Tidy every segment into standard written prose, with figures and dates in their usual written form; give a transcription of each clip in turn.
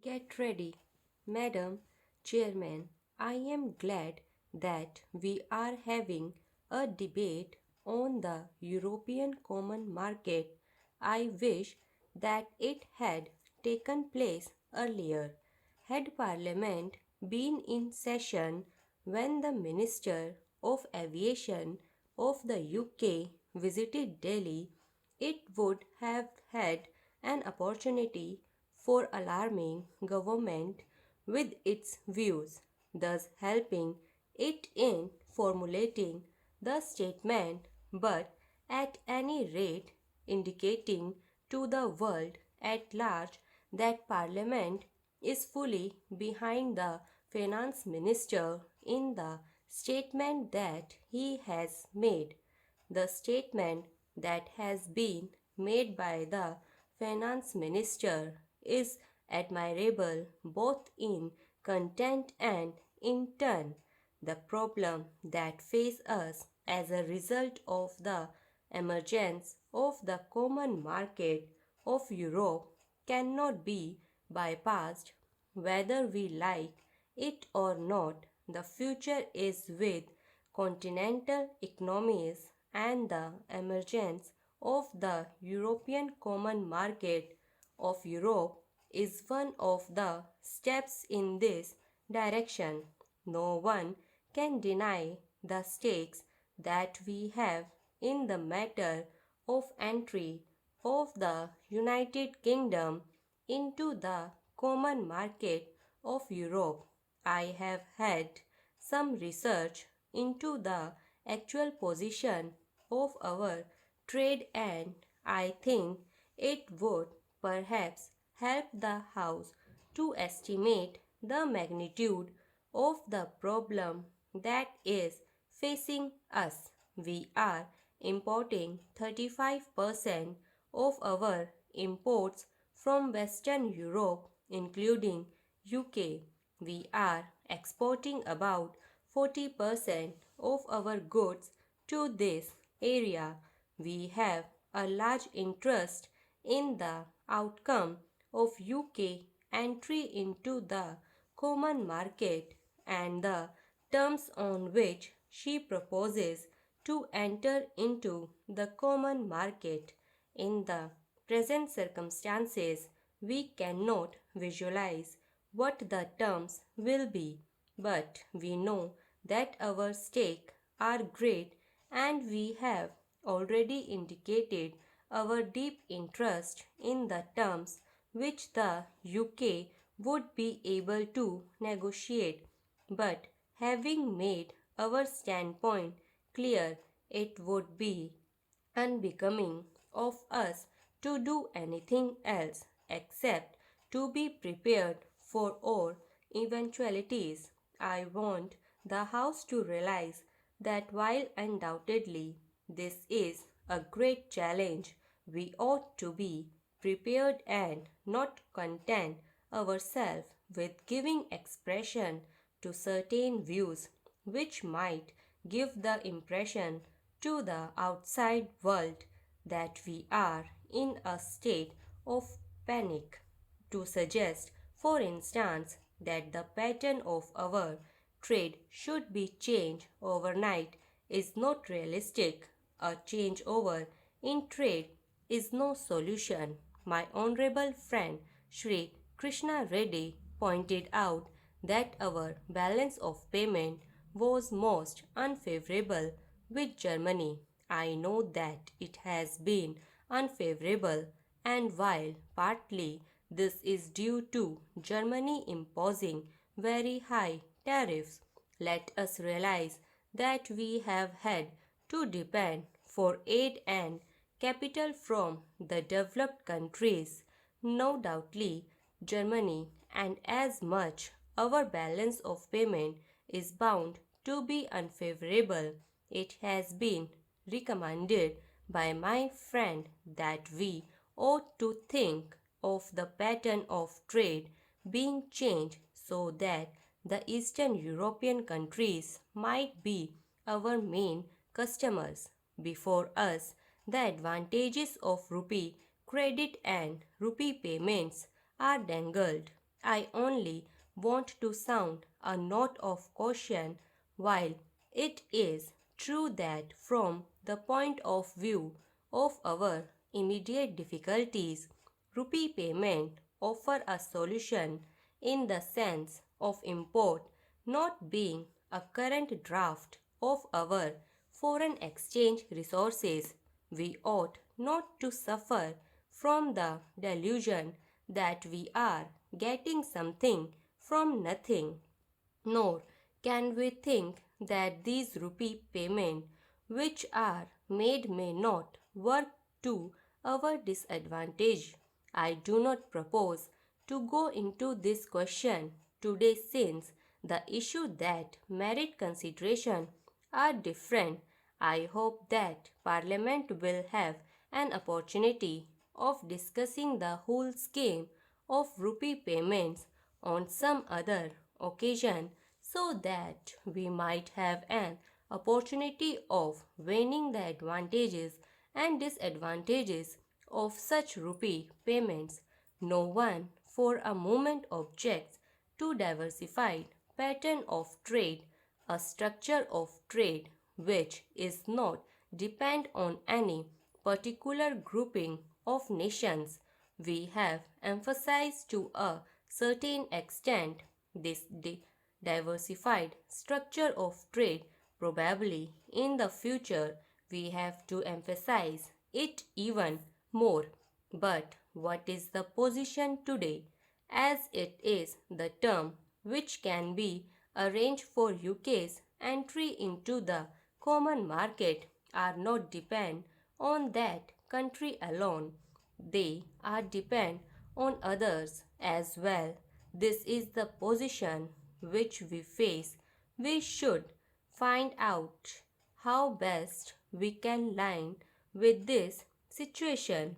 Get ready, Madam Chairman. I am glad that we are having a debate on the European Common Market. I wish that it had taken place earlier. Had Parliament been in session when the Minister of Aviation of the UK visited Delhi, it would have had an opportunity for alarming government with its views, thus helping it in formulating the statement, but at any rate indicating to the world at large that Parliament is fully behind the Finance Minister in the statement that he has made. The statement that has been made by the Finance Minister is admirable both in content and in tone. The problem that faces us as a result of the emergence of the common market of Europe cannot be bypassed whether we like it or not. The future is with continental economies and the emergence of the European Common Market of Europe is one of the steps in this direction. No one can deny the stakes that we have in the matter of entry of the United Kingdom into the common market of Europe. I have had some research into the actual position of our trade, and I think it would perhaps help the House to estimate the magnitude of the problem that is facing us. We are importing 35% of our imports from Western Europe, including UK. We are exporting about 40% of our goods to this area. We have a large interest in the outcome of UK entry into the common market and the terms on which she proposes to enter into the common market. In the present circumstances, we cannot visualize what the terms will be, but we know that our stakes are great and we have already indicated our deep interest in the terms which the UK would be able to negotiate. But having made our standpoint clear, it would be unbecoming of us to do anything else except to be prepared for all eventualities. I want the House to realize that while undoubtedly this is a great challenge, we ought to be prepared and not content ourselves with giving expression to certain views which might give the impression to the outside world that we are in a state of panic. To suggest, for instance, that the pattern of our trade should be changed overnight is not realistic. A changeover in trade is no solution. My honorable friend Sri Krishna Reddy pointed out that our balance of payment was most unfavorable with Germany. I know that it has been unfavorable, and while partly this is due to Germany imposing very high tariffs, let us realize that we have had to depend for aid and capital from the developed countries, no doubtly Germany, and as much our balance of payment is bound to be unfavorable, it has been recommended by my friend that we ought to think of the pattern of trade being changed so that the Eastern European countries might be our main customers. Before us, the advantages of rupee credit and rupee payments are dangled. I only want to sound a note of caution. While it is true that from the point of view of our immediate difficulties, rupee payment offer a solution in the sense of import not being a current draft of our foreign exchange resources. We ought not to suffer from the delusion that we are getting something from nothing, nor can we think that these rupee payments which are made may not work to our disadvantage. I do not propose to go into this question today since the issue that merit consideration are different. I hope that Parliament will have an opportunity of discussing the whole scheme of rupee payments on some other occasion so that we might have an opportunity of weighing the advantages and disadvantages of such rupee payments. No one for a moment objects to diversified pattern of trade, a structure of trade which is not depend on any particular grouping of nations. We have emphasized to a certain extent this diversified structure of trade. Probably in the future we have to emphasize it even more. But what is the position today? As it is the term which can be arranged for UK's entry into the common market are not depend on that country alone. They are depend on others as well. This is the position which we face. We should find out how best we can line with this situation.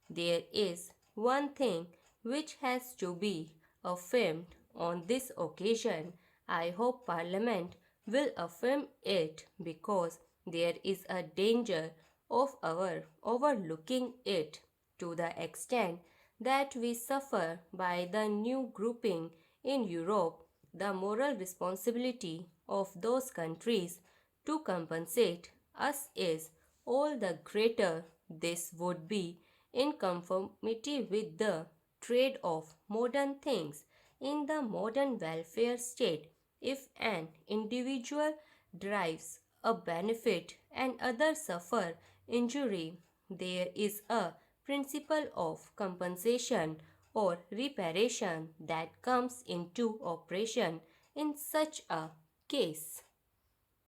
There is one thing which has to be affirmed on this occasion. I hope Parliament will affirm it because there is a danger of our overlooking it to the extent that we suffer by the new grouping in Europe. The moral responsibility of those countries to compensate us is all the greater. This would be in conformity with the trade of modern things in the modern welfare state. If an individual derives a benefit and others suffer injury, there is a principle of compensation or reparation that comes into operation in such a case.